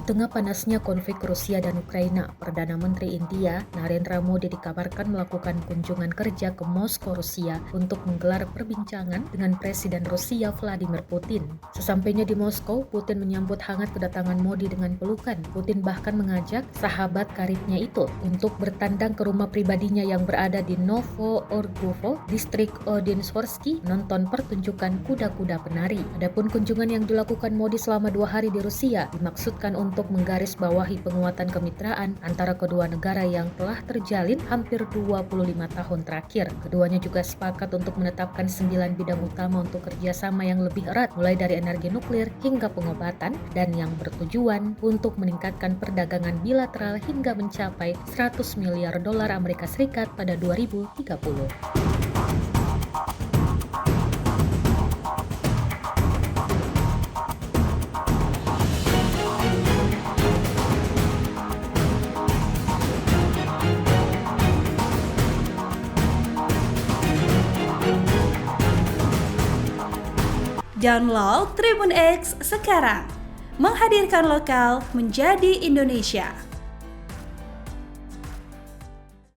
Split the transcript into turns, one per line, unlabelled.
tengah panasnya konflik Rusia dan Ukraina, Perdana Menteri India Narendra Modi dikabarkan melakukan kunjungan kerja ke Moskow, Rusia untuk menggelar perbincangan dengan Presiden Rusia Vladimir Putin. Sesampainya di Moskow, Putin menyambut hangat kedatangan Modi dengan pelukan. Putin bahkan mengajak sahabat karibnya itu untuk bertandang ke rumah pribadinya yang berada di Novo-Orgovo, distrik Odinskorsky, nonton pertunjukan kuda-kuda penari. Adapun kunjungan yang dilakukan Modi selama 2 hari di Rusia dimaksudkan untuk menggarisbawahi penguatan kemitraan antara kedua negara yang telah terjalin hampir 25 tahun terakhir. Keduanya juga sepakat untuk menetapkan 9 bidang utama untuk kerjasama yang lebih erat, mulai dari energi nuklir hingga pengobatan, dan yang bertujuan untuk meningkatkan perdagangan bilateral hingga mencapai 100 miliar dolar Amerika Serikat pada 2030.
Download Tribun X sekarang, menghadirkan lokal menjadi Indonesia.